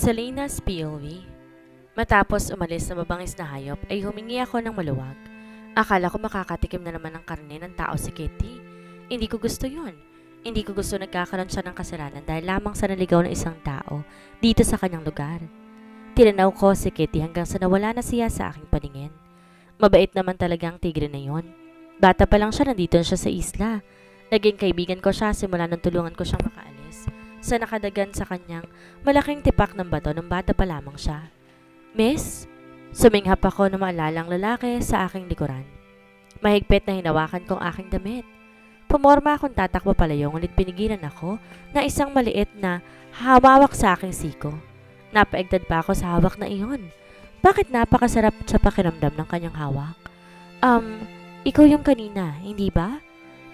Selena's POV. Matapos umalis na mabangis na hayop ay humingi ako ng maluwag. Akala ko makakatikim na naman ng karne ng tao si Kitty. Hindi ko gusto yun. Hindi ko gusto nagkakaroon siya ng kasalanan dahil lamang sa naligaw na isang tao dito sa kanyang lugar. Tinanaw ko si Kitty hanggang sa nawala na siya sa aking paningin. Mabait naman talaga ang tigre na yon. Bata pa lang siya, nandito na siya sa isla. Naging kaibigan ko siya simula nung tulungan ko siyang makaalis sa nakadagan sa kanyang malaking tipak ng bato nung bata pa lamang siya. Miss, suminghap ako na maalalang lalaki sa aking likuran. Mahigpit na hinawakan kong aking damit. Pumorma akong tatakbo palayo ngunit pinigilan ako na isang maliit na hawak sa aking siko. Napaigtad pa ako sa hawak na iyon. Bakit napakasarap sa pakiramdam ng kanyang hawak? Ikaw yung kanina, hindi ba?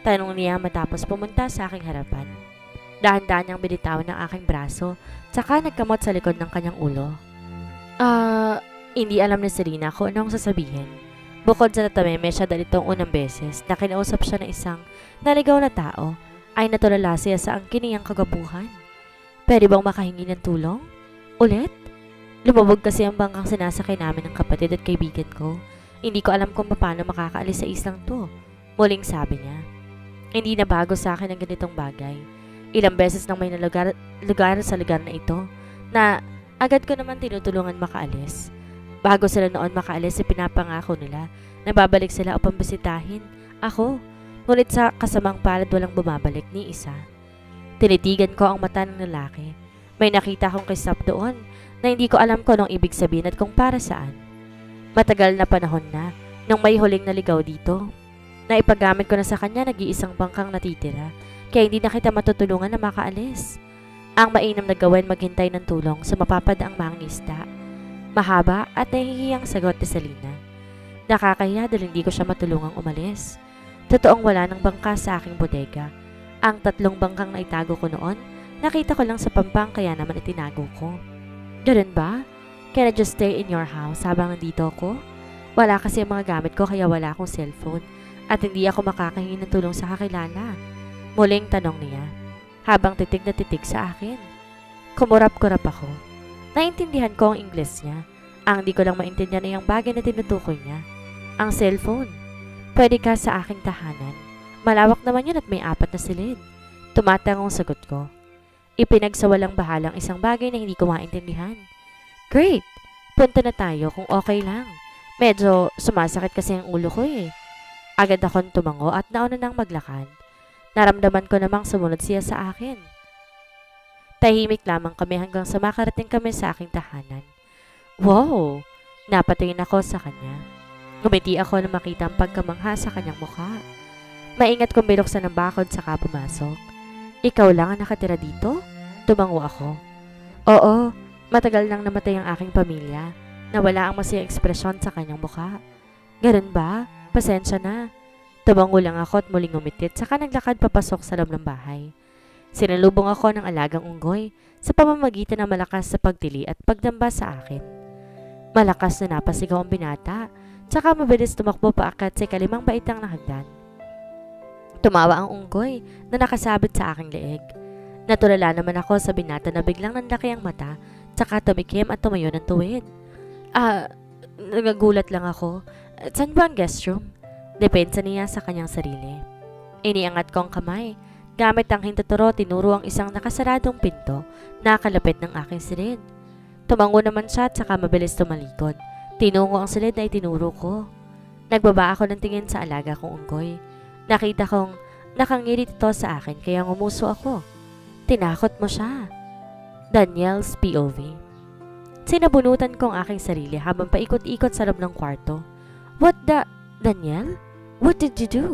Tanong niya matapos pumunta sa aking harapan. Dahan-dahan niyang binitawan ng aking braso, tsaka nagkamot sa likod ng kanyang ulo. Hindi alam ni Serena kung anong sasabihin. Bukod sa natameme siya dahil itong unang beses na kinausap siya ng isang naligaw na tao, ay natulala siya sa angkin niyang kagabuhan. Pwede bang makahingi ng tulong? Ulit? Lumubog kasi ang bangkang sinasakay namin ng kapatid at kaibigan ko. Hindi ko alam kung paano makakaalis sa islang to. Muling sabi niya. Hindi na bago sa akin ang ganitong bagay. Ilang beses nang may lugar sa lugar na ito na agad ko naman tinutulungan makaalis. Bago sila noon makaalis, pinapangako nila na babalik sila upang bisitahin ako. Ngunit sa kasamang palad walang bumabalik ni isa. Tinitigan ko ang mata ng lalaki. May nakita akong kisap doon na hindi ko alam kung anong ibig sabihin at kung para saan. Matagal na panahon na nung may huling naligaw dito. Naipagamit ko na sa kanya nag-iisang bangkang natitira kaya hindi na kita matutulungan na makaalis. Ang mainam na gawin maghintay ng tulong sa mapapadaang mangingisda. Mahaba at nahihiyang sagot ni Selena. Nakakahiya dahil hindi ko siya matulungang umalis. Totoong wala ng bangka sa aking bodega. Ang 3 bangkang na itago ko noon, nakita ko lang sa pampang kaya naman itinago ko. Ganun ba? Can I just stay in your house habang nandito ako? Wala kasi ang mga gamit ko kaya wala akong cellphone at hindi ako makakahingi ng tulong sa kakilala. Muling tanong niya, habang titig na titig sa akin. Kumurap-kurap ako. Naintindihan ko ang Ingles niya. Ang di ko lang maintindihan ay ang bagay na tinutukoy niya. Ang cellphone. Pwede ka sa aking tahanan. Malawak naman yun at may 4 na silid. Tumatangong sagot ko. Ipinagsawalang bahalang isang bagay na hindi ko maintindihan. Great! Punta na tayo kung okay lang. Medyo sumasakit kasi ang ulo ko eh. Agad akong tumango at nauna nang maglakad. Naramdaman ko namang sumunod siya sa akin. Tahimik lamang kami hanggang sa makarating kami sa aking tahanan. Wow! Napatingin ako sa kanya. Ngumiti ako na makita ang pagkamangha sa kanyang mukha. Maingat kong binuksan ng bakod saka pumasok. Ikaw lang ang nakatira dito? Tumango ako. Oo, matagal nang namatay ang aking pamilya. Nawala ang masayang ekspresyon sa kanyang mukha. Ganun ba? Pasensya na. Tumango lang ako at muling umitit saka naglakad papasok sa loob ng bahay. Sinalubong ako ng alagang unggoy sa pamamagitan ng malakas sa pagtili at pagdamba sa akin. Malakas na napasigaw ang binata, tsaka mabilis tumakbo paakyat sa ikalimang baitang na hagdan. Tumawa ang unggoy na nakasabit sa aking leeg. Natulala naman ako sa binata na biglang nanlaki ang mata, tsaka tumikim at tumayo ng tuwid. Nagagulat lang ako. Saan ba ang guest room? Depensa niya sa kanyang sarili. Iniangat ko ang kamay. Gamit ang hintuturo, tinuro ang isang nakasaradong pinto na kalapit ng aking silid. Tumango naman siya at saka mabilis tumalikod. Tinungo ang silid na itinuro ko. Nagbaba ako ng tingin sa alaga kong unggoy. Nakita kong nakangirit ito sa akin kaya ngumuso ako. Tinakot mo siya. Daniel's POV. Sinabunutan ko ang aking sarili habang paikot-ikot sa loob ng kwarto. Daniel? What did you do?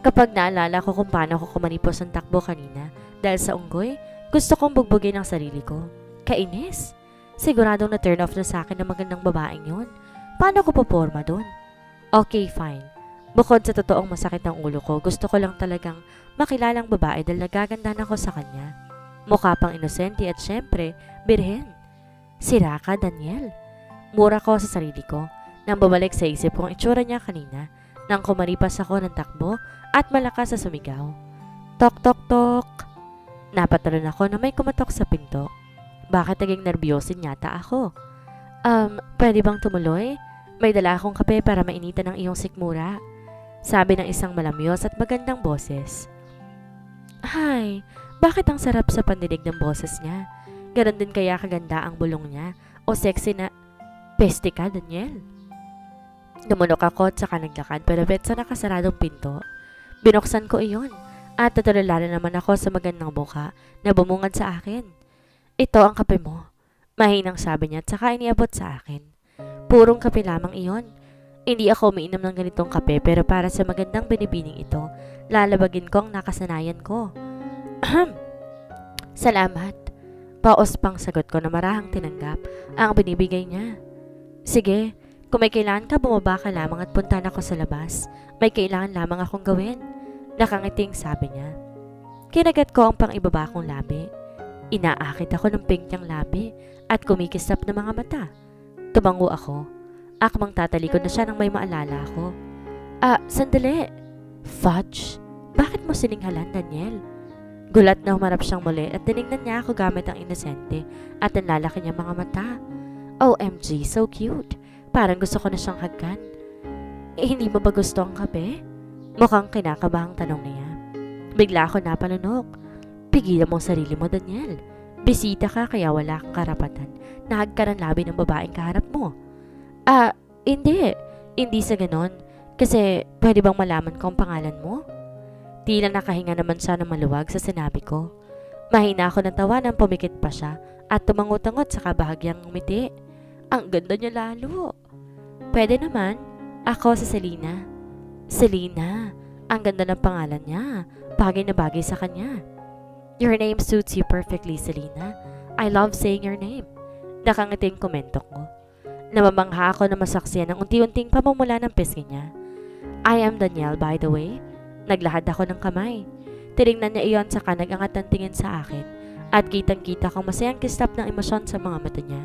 Kapag naalala ko kung paano ko kumanipos ang takbo kanina dahil sa unggoy, gusto kong bugbugin ang sarili ko. Kainis? Siguradong na-turn off na sa akin ng magandang babaeng yun. Paano ko puporma doon? Okay, fine. Bukod sa totoong masakit ang ulo ko, gusto ko lang talagang makilalang babae dahil nagagandahan ako sa kanya. Mukha pang inosente at syempre, birhen. Sira ka, Daniel. Mura ko sa sarili ko nang bumalik sa isip kong itsura niya kanina nang kumaripas ako ng takbo at malakas na sumigaw. Tok, tok, tok. Napatalon ako na may kumatok sa pinto. bakit naging nervyosin yata ako. Pwede bang tumuloy? May dala akong kape para mainitan ng iyong sikmura. Sabi ng isang malamyos at magandang boses. Hay, bakit ang sarap sa pandinig ng boses niya? Ganon din kaya kaganda ang bulong niya o sexy na peste ka, Daniel? Lumunok ako at saka naglakad palapit sa nakasaradong pinto. Binuksan ko iyon at natulala naman ako sa magandang buka na bumungad sa akin. Ito ang kape mo. Mahinang sabi niya at saka iniabot sa akin. Purong kape lamang iyon. Hindi ako umiinom ng ganitong kape pero para sa magandang binibining ito, lalabagin ko ang nakasanayan ko. Salamat. Paos pang sagot ko na marahang tinanggap ang binibigay niya. Sige, kung may kailangan ka, bumaba ka lamang at punta na ako sa labas. May kailangan lamang akong gawin. Nakangiting sabi niya. Kinagat ko ang pang-ibaba kong labi. Inaakit ako ng pink niyang labi at kumikislap ng mga mata. Tumango ako. Akmang tatalikod na siya nang may maalala ako. Sandali. Fudge, bakit mo sininghalan, Daniel? Gulat na humarap siyang muli at tinignan niya ako gamit ang inosente at ang lalaki niya mga mata. OMG, so cute. Parang gusto ko na siyang hagkan. Hindi mo ba gusto ang kape? Mukhang kinakabahang tanong niya. Bigla ako napalunok. Pigilan mo ang sarili mo, Daniel. Bisita ka kaya wala kang karapatan na hagkan ang labi ng babaeng kaharap mo. Hindi. Hindi sa ganon. Kasi pwede bang malaman ko ang pangalan mo? Tila nakahinga naman siya ng maluwag sa sinabi ko. Mahina ako ng tawa nang pumikit pa siya at tumangot-tangot sa kabahagyang ngumiti. Ang ganda niya lalo. Pwede naman. Ako si Selena. Selena. Ang ganda ng pangalan niya. Bagay na bagay sa kanya. Your name suits you perfectly, Selena. I love saying your name. Nakangiting komento ko. Namamangha ako na masaksiyan ang unti-unting pamumula ng pisngi niya. I am Daniel, by the way. Naglahad ako ng kamay. Tinignan niya iyon saka nag-angat ng tingin sa akin at kitang-kita kong masayang kislap ng emosyon sa mga mata niya.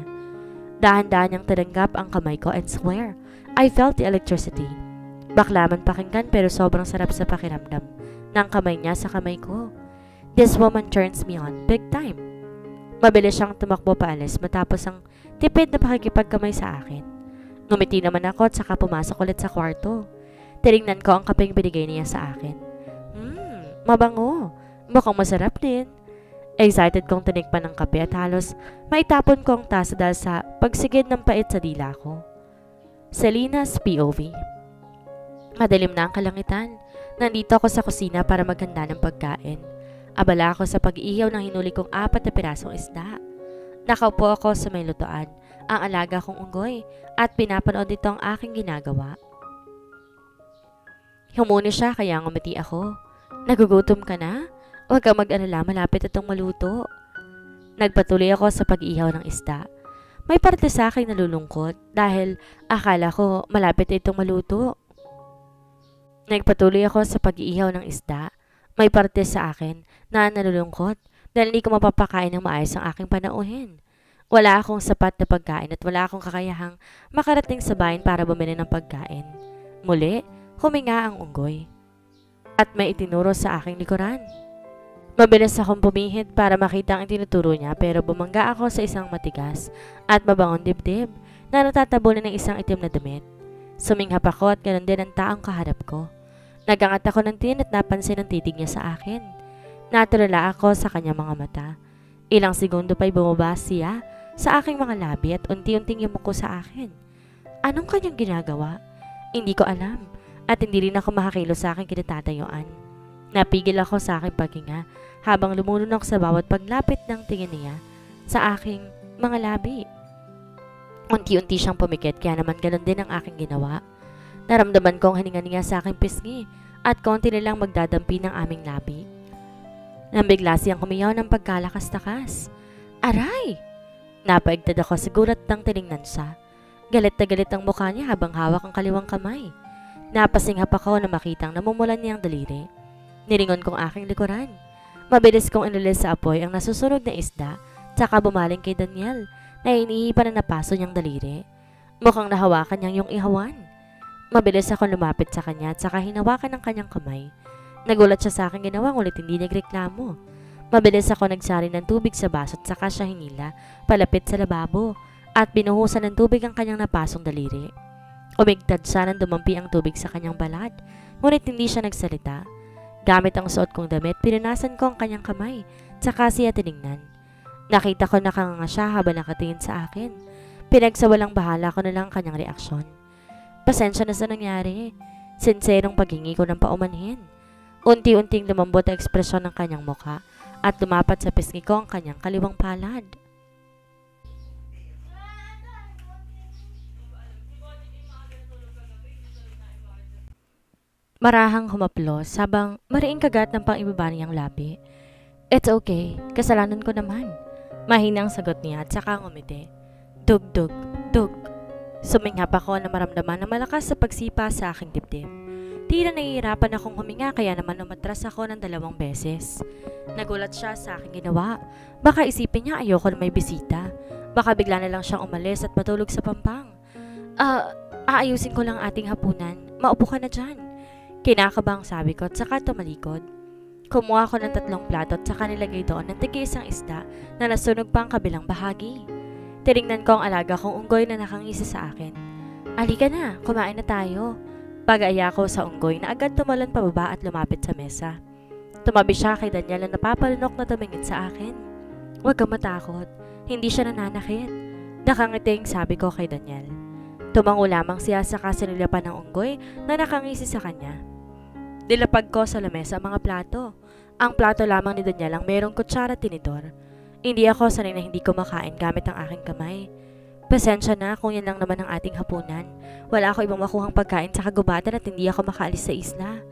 Dahan-dahan niyang tinanggap ang kamay ko and swear, I felt the electricity. Baklaman pakinggan pero sobrang sarap sa pakiramdam ng kamay niya sa kamay ko. This woman turns me on big time. Mabilis siyang tumakbo paalis matapos ang tipid na pakikipagkamay sa akin. Ngumiti naman ako at saka pumasok ulit sa kwarto. Tinignan ko ang kapeng binigay niya sa akin. Mabango. Mukhang masarap din. Excited kong tinikpan ng kape at halos maitapon ko ang tasa dahil sa pagsigid ng pait sa dila ko. Selena's POV. Madilim na ang kalangitan. Nandito ako sa kusina para maghanda ng pagkain. Abala ako sa pag-iihaw ng hinuli kong 4 na pirasong isda. Nakaupo ako sa may lutuan, ang alaga kong unggoy, at pinapanood nito ang aking ginagawa. Humuni siya kaya ngumiti ako. Nagugutom ka na? Huwag kang mag-alala, malapit itong maluto. Nagpatuloy ako sa pag-iihaw ng isda. May parte sa akin nalulungkot dahil akala ko malapit itong maluto. Nagpatuloy ako sa pag-iihaw ng isda. May parte sa akin na nalulungkot dahil hindi ko mapapakain ng maayos ang aking panauhin. Wala akong sapat na pagkain at wala akong kakayahang makarating sa bayan para bumili ng pagkain. Muli, huminga ang unggoy. At may itinuro sa aking likuran. Mabilis akong pumihit para makita ang itinuturo niya pero bumangga ako sa isang matigas at mabangong dibdib na natatabunan ng isang itim na damit. Suminghap ako at ganoon din ang taong kaharap ko. Nagangat ako ng tin at napansin ang titig niya sa akin. Natulala ako sa kanyang mga mata. Ilang segundo pa'y bumaba siya sa aking mga labi at unti-unting yumuko sa akin. Anong kanyang ginagawa? Hindi ko alam at hindi rin ako makakilos sa aking kinatatayuan. Napigil ako sa aking paghinga habang lumulunok sa bawat paglapit ng tingin niya sa aking mga labi. Unti-unti siyang pumikit kaya naman ganun din ang aking ginawa. Naramdaman ko ang hininga niya sa aking pisngi at konti nilang magdadampi ng aming labi. Nang bigla siyang kumiyaw ng pagkalakas-takas. Aray! Napaigtad ako sigurat nang tiningnan siya. Galit na galit ang mukha niya habang hawak ang kaliwang kamay. Napasinghap ako na makitang namumulan niyang daliri. Nilingon kong aking likuran. Mabilis kong inilis sa apoy ang nasusunog na isda tsaka bumaling kay Daniel na inihipan na napaso niyang daliri. Mukhang nahawakan niyang yung ihawan. Mabilis akong lumapit sa kanya at saka hinawakan ng kanyang kamay. Nagulat siya sa aking ginawa ngunit hindi nagreklamo. Mabilis ako nagsari ng tubig sa baso at saka siya hinila palapit sa lababo at binuhusan ng tubig ang kanyang napasong daliri. Umigtad siya nang dumampi ang tubig sa kanyang balat, ngunit hindi siya nagsalita. Gamit ang suot kong damit, pinunasan ko ang kanyang kamay, tsaka siya tiningnan. Nakita ko nakanganga siya habang nakatingin sa akin. Pinagsawalang bahala ko na lang ang kanyang reaksyon. Pasensya na sa nangyari. Sinserong paghingi ko ng paumanhin. Unti-unting lumambot ang ekspresyon ng kanyang mukha at lumapat sa pisngi ko ang kanyang kaliwang palad. Marahang humaplos habang mariing kagat ng pang-ibaba niyang labi. It's okay, kasalanan ko naman. Mahinang sagot niya at saka ngumiti. Dug, dug, dug. Suminghap ako na maramdaman na malakas sa pagsipa sa aking dibdib. Tila nahihirapan akong huminga kaya naman umatras ako ng 2 beses. Nagulat siya sa aking ginawa. Baka isipin niya ayoko na may bisita. Baka bigla na lang siyang umalis at matulog sa pampang. Aayusin ko lang ating hapunan. Maupo ka na dyan. Kinakabang sabi ko at saka tumalikod. Kumuha ko ng 3 plato at saka nilagay doon ng tig-isang isda na nasunog pa ang kabilang bahagi. Tinignan ko ang alaga kong unggoy na nakangisi sa akin. Alika na, kumain na tayo. Pag-aya ko sa unggoy na agad tumalon pababa at lumapit sa mesa. Tumabi siya kay Daniel na napapalunok na tumingin sa akin. Huwag kang matakot, hindi siya nananakit. Nakangiting sabi ko kay Daniel. Tumango lamang siya sa kasinulapan ng unggoy na nakangisi sa kanya. Dilapag ko sa lamesa ang mga plato. Ang plato lamang ni Daniel ang mayroong kutsara at tinidor. Hindi ako sanay na hindi kumakain gamit ang aking kamay. Pasensya na kung yan lang naman ang ating hapunan. Wala ako ibang makuhang pagkain sa kagubatan at hindi ako makaalis sa isla.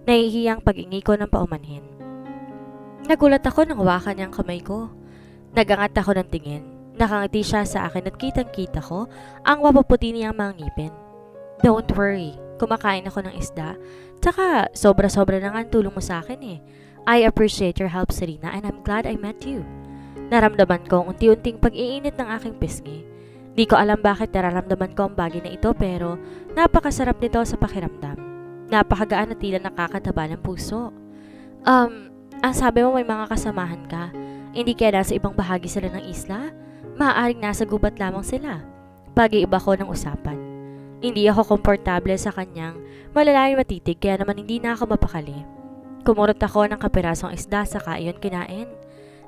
Nahihiyang pag-ingi ko ng paumanhin. Nagulat ako nang hawakan niya ang kamay ko. Nagangat ako ng tingin. Nakangiti siya sa akin at kitang-kita ko ang mapaputi niyang mga ngipin. Don't worry, kumakain ako ng isda. Tsaka sobra-sobra na nga ang tulong mo sa akin eh. I appreciate your help, Serena, and I'm glad I met you. Naramdaman ko ang unti-unting pag-iinit ng aking pisngi. Di ko alam bakit nararamdaman ko ang bagay na ito pero napakasarap nito sa pakiramdam. Napakagaan at tila nakakataba ng puso. Ang sabi mo may mga kasamahan ka. Hindi kaya nasa ibang bahagi sila ng isla? Maaaring nasa gubat lamang sila. Pag-iiba ko ng usapan. Hindi ako komportable sa kanyang malalayong matitig kaya naman hindi na ako mapakali. Kumurot ako ng kapirasong isda saka iyon kinain.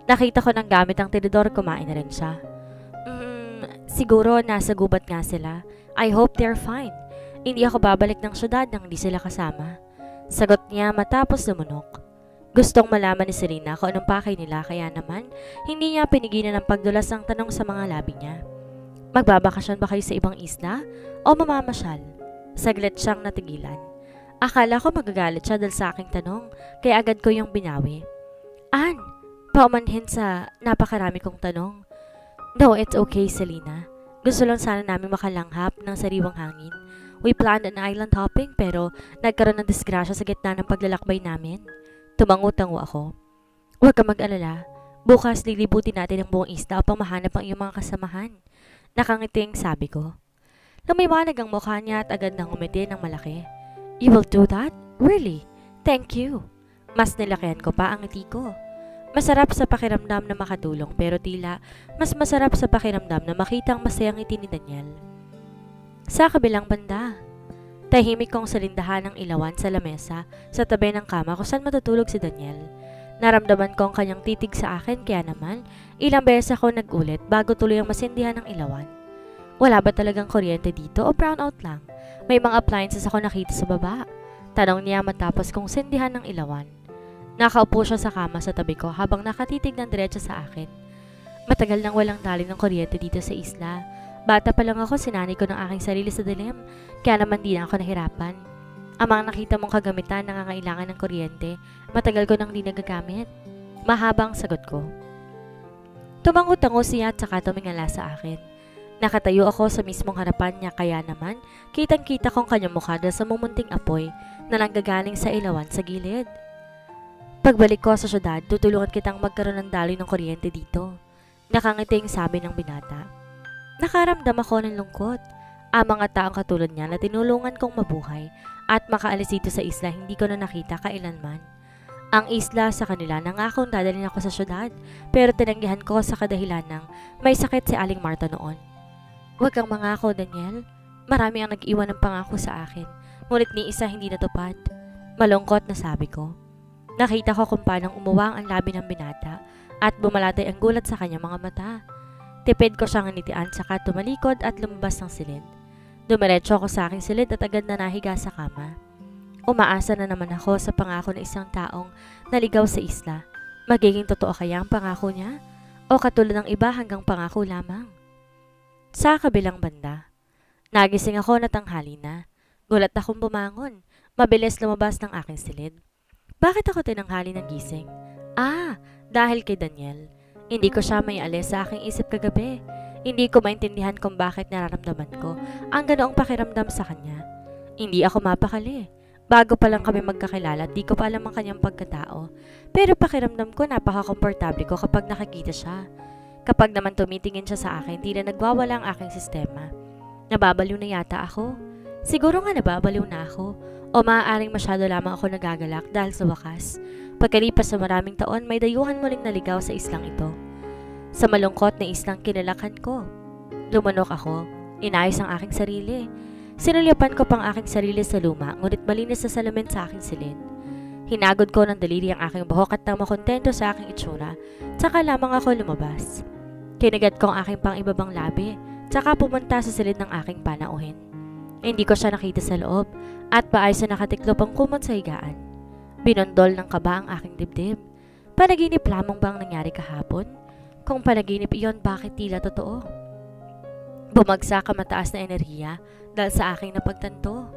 Nakita ko ng gamit ang tinidor, kumain na rin siya. Siguro nasa gubat nga sila. I hope they're fine. Hindi ako babalik ng syudad nang hindi sila kasama. Sagot niya matapos lumunok. Gustong malaman ni Serena kung anong pakay nila kaya naman hindi niya pinigilan ng pagdulas ng tanong sa mga labi niya. Magbabakasyon ba kayo sa ibang isla o mamamasyal? Saglit siyang natigilan. Akala ko magagalit siya dahil sa aking tanong kaya agad ko yung binawi. Ann, paumanhin sa napakarami kong tanong. No, it's okay, Selena. Gusto lang sana namin makalanghap ng sariwang hangin. We planned an island hopping pero nagkaroon ng disgrasya sa gitna ng paglalakbay namin. Tumango-tango ako. Huwag ka mag-alala. Bukas lilibutin natin ang buong isla upang mahanap ang iyong mga kasamahan. Nakangiting sabi ko. Lumiwanag ang mukha niya at agad nang umiti ng malaki. You will do that? Really? Thank you. Mas nilakihan ko pa ang ngiti ko. Masarap sa pakiramdam na makatulong pero tila mas masarap sa pakiramdam na makita ang masayang ngiti ni Daniel. Sa kabilang banda, tahimik kong salindahan ng ilawan sa lamesa sa tabi ng kama kung saan matutulog si Daniel. Naramdaman ko ang kanyang titig sa akin kaya naman ilang beses ako nagulit bago tuloy ang masindihan ng ilawan. Wala ba talagang kuryente dito o brownout lang? May mga appliances ako nakita sa baba. Tanong niya matapos kong sindihan ng ilawan. Nakaupo siya sa kama sa tabi ko habang nakatitig ng diretso sa akin. Matagal nang walang daloy ng kuryente dito sa isla. Bata pa lang ako, sinanay ko ng aking sarili sa dilim, kaya naman di na ako nahirapan. Ang mga nakita mong kagamitan nangangailangan ng kuryente, matagal ko nang di nagagamit. Mahabang sagot ko. Tumango-tango siya at saka tumingala sa akin. Nakatayo ako sa mismong harapan niya kaya naman kitang-kita kong kanyang mukha dahil sa mumunting apoy na nanggagaling sa ilawan sa gilid. Pagbalik ko sa syudad, tutulungan kitang magkaroon ng daloy ng kuryente dito. Nakangiting sabi ng binata. Nakaramdam ako ng lungkot. Ang mga taong katulad niya na tinulungan kong mabuhay at makaalis dito sa isla hindi ko na nakita kailanman. Ang isla sa kanila nangakong dadalhin ako sa syudad, pero tinanggihan ko sa kadahilan ng may sakit si Aling Marta noon. Huwag kang mangako, Daniel. Marami ang nag-iwan ng pangako sa akin, ngunit ni isa hindi natupad. Malungkot na sabi ko. Nakita ko kung paano umuwang ang labi ng binata at bumalatay ang gulat sa kanyang mga mata. Tipid ko siyang nitian saka tumalikod at lumabas ng silid. Dumiretso ako sa aking silid at agad na nahiga sa kama. Umaasa na naman ako sa pangako ng isang taong naligaw sa isla. Magiging totoo kaya ang pangako niya? O katulad ng iba hanggang pangako lamang? Sa kabilang banda, nagising ako na tanghali na. Gulat akong bumangon. Mabilis lumabas ng aking silid. Bakit ako tinanghali ng gising? Dahil kay Daniel. Hindi ko siya may alis sa aking isip kagabi. Hindi ko maintindihan kung bakit nararamdaman ko ang ganoong pakiramdam sa kanya. Hindi ako mapakali. Bago pa lang kami magkakilala at di ko pa alam ang kanyang pagkatao. Pero pakiramdam ko napaka-komportable ko kapag nakikita siya. Kapag naman tumitingin siya sa akin, tila nagwawala ang aking sistema. Nababaliw na yata ako. Siguro nga nababaliw na ako. O maaaring masyado lamang ako nagagalak dahil sa wakas. Pagkalipas sa maraming taon, may dayuhan muling naligaw sa islang ito. Sa malungkot na islang kinalakan ko. Lumunok ako. Inayos ang aking sarili. Sinulyapan ko pang aking sarili sa luma, ngunit malinis na salamin sa aking silid. Hinagod ko ng daliri ang aking buhok at nang makontento sa aking itsura, tsaka lamang ako lumabas. Kinagat ko ang aking pang-ibabang labi, tsaka pumunta sa silid ng aking panauhin. Hindi ko siya nakita sa loob, at paayos na nakatiklop ang kumot sa higaan. Binondol ng kaba ang aking dibdib. Panaginip lamang ba ang nangyari kahapon? Kung panaginip iyon, bakit tila totoo? Bumagsak ang mataas na enerhiya dahil sa aking napagtanto.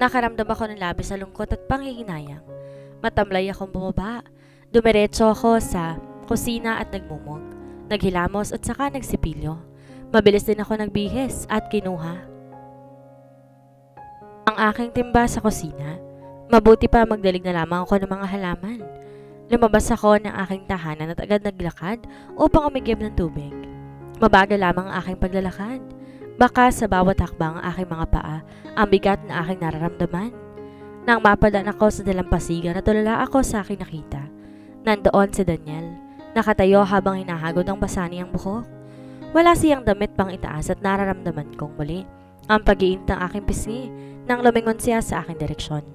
Nakaramdam ako ng labis sa lungkot at panghihinayang. Matamlay akong bumaba. Dumiretso ako sa kusina at nagmumog. Naghilamos at saka nagsipilyo. Mabilis din ako nagbihis at kinuha ang aking timba sa kusina. Mabuti pa magdalig na lamang ako ng mga halaman. Lumabas ako ng aking tahanan at agad naglakad upang umigib ng tubig. Mabagal lamang ang aking paglalakad. Baka sa bawat hakbang ang aking mga paa ang bigat na aking nararamdaman. Nang mapadaan ako sa dalampasigan, natulala ako sa aking nakita. Nandoon si Daniel, nakatayo habang hinahagod ang basani ang buhok. Wala siyang damit pang itaas at nararamdaman kong muli ang pag-iinit ng aking pisngi nang lumingon siya sa aking direksyon.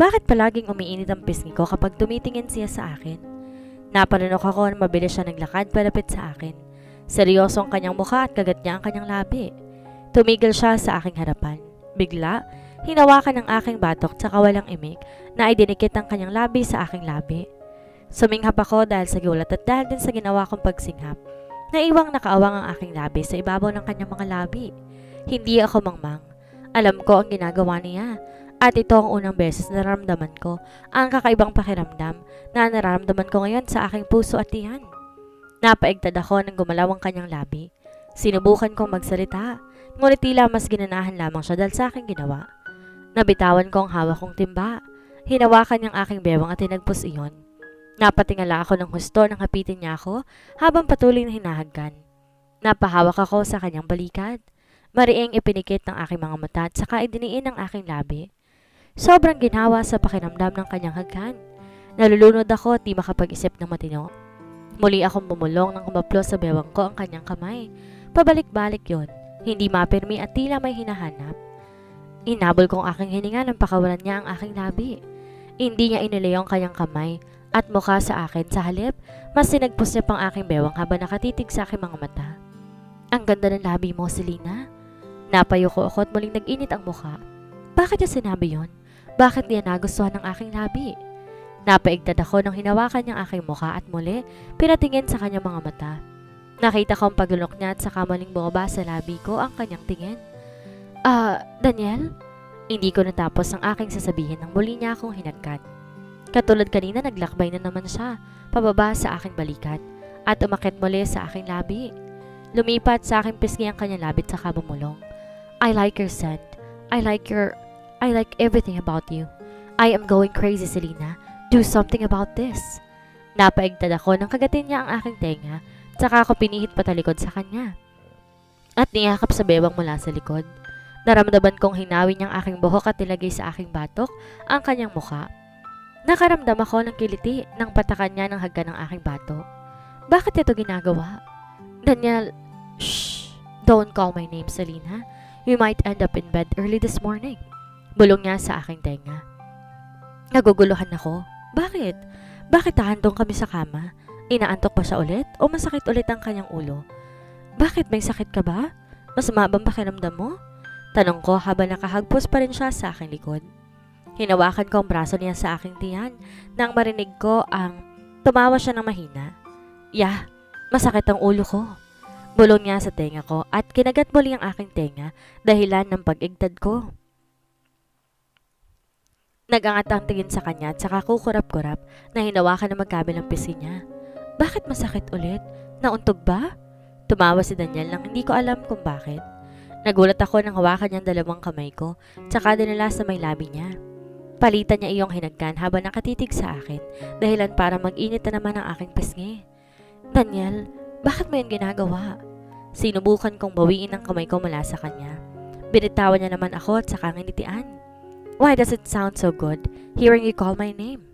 Bakit palaging umiinit ang pisngi ko kapag tumitingin siya sa akin? Napanunok ako na mabilis siya naglakad palapit sa akin. Seryoso ang kanyang mukha at kagat niya ang kanyang labi. Tumigil siya sa aking harapan. Bigla, hinawakan ang aking batok sa kawalang imik na idinikit ang kanyang labi sa aking labi. Suminghap ako dahil sa gulat at dahil din sa ginawa kong pagsinghap. Naiwang nakaawang ang aking labi sa ibabaw ng kanyang mga labi. Hindi ako mangmang. Alam ko ang ginagawa niya. At ito ang unang beses na nararamdaman ko ang kakaibang pakiramdam na nararamdaman ko ngayon sa aking puso at tiyan. Napaigtad ako nang gumalaw ang kanyang labi. Sinubukan kong magsalita, ngunit tila mas ginanahan lamang siya dahil sa aking ginawa. Nabitawan ko ang hawak kong timba. Hinawakan niyang aking bewang at tinagpos iyon. Napatingala ako ng husto nang hapitin niya ako habang patuloy na hinahagkan. Napahawak ako sa kanyang balikat. Mariing ipinikit ng aking mga mata at saka idiniin ang aking labi. Sobrang ginhawa sa pakiramdam ng kanyang hagkan. Nalulunod ako at di makapag-isip ng matino. Muli akong bumulong nang humaplos sa bewang ko ang kanyang kamay. Pabalik-balik yon, hindi mapirmi at tila may hinahanap. Inabol ko ang aking hininga nang pakawalan niya ang aking labi. Hindi niya inilayo ang kanyang kamay at mukha sa akin. Sa halip, mas sinagpos niya pang aking bewang habang nakatitig sa aking mga mata. Ang ganda ng labi mo, Selena. Napayuko ako at muling nag-init ang mukha. Bakit niya sinabi yon? Bakit niya nagustuhan ng aking labi? Napaigtad ako nang hinawakan niyang aking mukha at muli pinatingin sa kanyang mga mata. Nakita ko ang paglunok niya at saka muling bumaba sa labi ko ang kanyang tingin. Daniel? Hindi ko natapos ang aking sasabihin nang muli niya akong hinagkan. Katulad kanina, naglakbay na naman siya, pababa sa aking balikat at umakyat muli sa aking labi. Lumipat sa aking pisngi ang kanyang labi at saka bumulong. I like your scent. I like everything about you. I am going crazy, Selena. Do something about this. Napaigtad ako nang kagatin niya ang aking tenga, saka ako pinihit patalikod sa kanya. At niyakap sa bewang mula sa likod. Naramdaman kong hinawi niyang aking buhok at nilagay sa aking batok ang kanyang mukha. Nakaramdam ako ng kiliti ng patakan niya ng hagkan ng aking bato. Bakit ito ginagawa? Daniel, shh! Don't call my name, Selena. We might end up in bed early this morning. Bulong niya sa aking tenga. Naguguluhan ako. Bakit? Bakit hahandong kami sa kama? Inaantok ba siya ulit o masakit ulit ang kanyang ulo? Bakit may sakit ka ba? Mas mabang pakiramdam mo? Tanong ko habang nakahagpos pa rin siya sa aking likod. Hinawakan ko ang braso niya sa aking tiyan nang marinig ko ang tumawa siya ng mahina. Yeah, masakit ang ulo ko. Bulong niya sa tenga ko at kinagat muli ang aking tenga dahilan ng pag-igtad ko. Nagangat ang tingin sa kanya at saka kukurap-kurap na hinawakan ng magkabilang pisngi niya. Bakit masakit ulit? Nauntog ba? Tumawa si Daniel nang hindi ko alam kung bakit. Nagulat ako nang hawakan niyang dalawang kamay ko tsaka dinala sa may labi niya. Palitan niya iyong hinagkan habang nakatitig sa akin dahilan para mag-init na naman ang aking pisngi. Daniel, bakit mo yun ginagawa? Sinubukan kong bawiin ang kamay ko mula sa kanya. Binitawan niya naman ako at saka nginitian. Why does it sound so good hearing you call my name?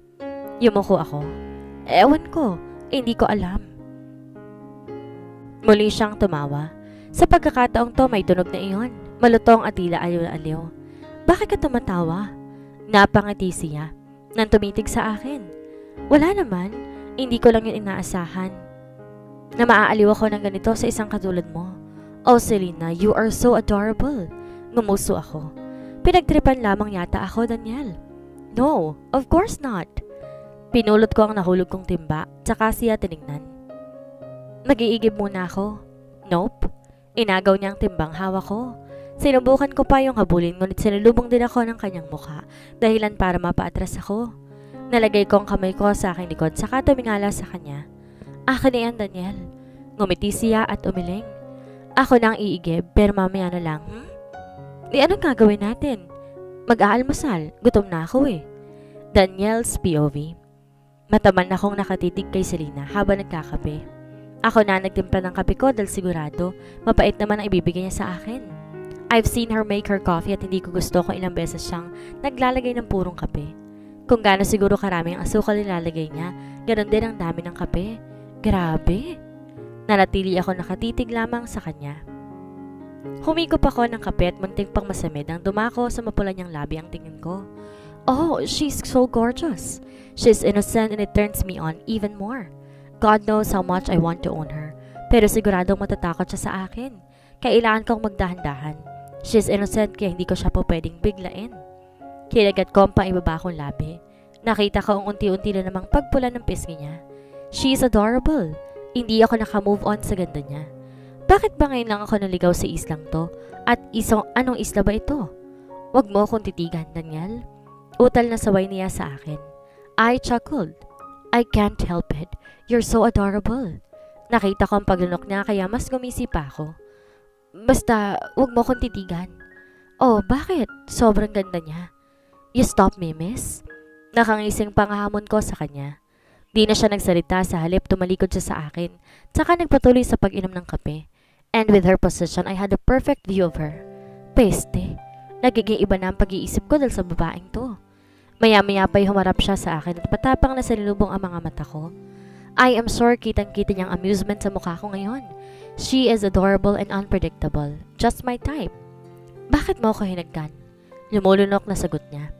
Yumuko ako. Ewan ko, hindi ko alam. Muli siyang tumawa. Sa pagkakataong to may tunog na iyon. Malutong at tila aliw-aliw. Bakit ka tumatawa? Napangiti siya nang tumitig sa akin. Wala naman, hindi ko lang yun inaasahan. Na maaaliw ako ng ganito sa isang katulad mo. Oh Selena, you are so adorable. Ngumuso ako. Pinagtripan lamang yata ako, Daniel. No, of course not. Pinulot ko ang nahulog kong timba, tsaka siya tinignan. Mag-iigib muna ako. Nope. Inagaw niya ang timbang hawak ko. Sinubukan ko pa yung habulin ngunit sinulubong din ako ng kanyang mukha dahilan para mapaatras ako. Nalagay ko ang kamay ko sa aking likod saka tumingala sa kanya. Akin na yan, Daniel. Ngumiti siya at umiling. Ako nang iigib pero mamaya na lang. Di anong gagawin natin? Mag-aalmusal. Gutom na ako eh. Daniel's POV. Mataman akong nakatitig kay Selena habang nagkakape. Ako na nagtimpla ng kape ko dahil sigurado mapait naman ang ibibigay niya sa akin. I've seen her make her coffee at hindi ko gusto kung ilang beses siyang naglalagay ng purong kape. Kung gaano siguro karaming asukal nilalagay niya, ganoon din ang dami ng kape. Grabe! Nanatili ako nakatitig lamang sa kanya. Humigop ako ng kape at munting pang masamid nang dumako sa mapula niyang labi ang tingin ko. Oh, she's so gorgeous. She's innocent and it turns me on even more. God knows how much I want to own her. Pero siguradong matatakot siya sa akin. Kailangan kong magdahan-dahan. She's innocent kaya hindi ko siya po pwedeng biglain. Kinagat ko ang paibaba kong labi. Nakita ko ang unti-unti na namang pagpula ng pisngi niya. She's adorable. Hindi ako nakamove on sa ganda niya. Bakit ba ngayon lang ako naligaw sa islang to? At anong isla ba ito? Huwag mo akong titigan, Daniel. Utal na saway niya sa akin. I chuckled. I can't help it. You're so adorable. Nakita ko ang paglunok niya kaya mas gumisi pa ako. Basta, huwag mo akong titigan. Oh, bakit? Sobrang ganda niya. You stop me, miss? Nakangising pangahamon ko sa kanya. Di na siya nagsalita sa halip tumalikod siya sa akin, tsaka nagpatuloy sa pag-inom ng kape. And with her position, I had a perfect view of her. Peste, nagiging iba na ang pag-iisip ko dahil sa babaeng to. Maya-maya pa'y humarap siya sa akin at patapang na salilubong ang mga mata ko. I am sure kitang-kita niyang amusement sa mukha ko ngayon. She is adorable and unpredictable. Just my type. Bakit mo ako hinagkan? Lumulunok na sagot niya.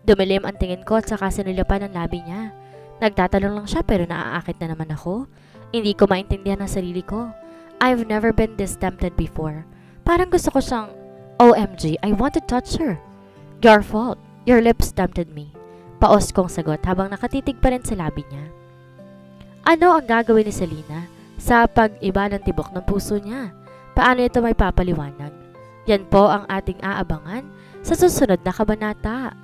Dumilim ang tingin ko at saka sinulapan ang labi niya. Nagtatanong lang siya pero naaakit na naman ako. Hindi ko maintindihan ang sarili ko. I've never been this tempted before. Parang gusto ko siyang, OMG, I want to touch her. Your fault. Your lips tempted me. Paos kong sagot habang nakatitig pa rin sa labi niya. Ano ang gagawin ni Selena sa pag-iba ng tibok ng puso niya? Paano ito may papaliwanag? Yan po ang ating aabangan sa susunod na kabanata.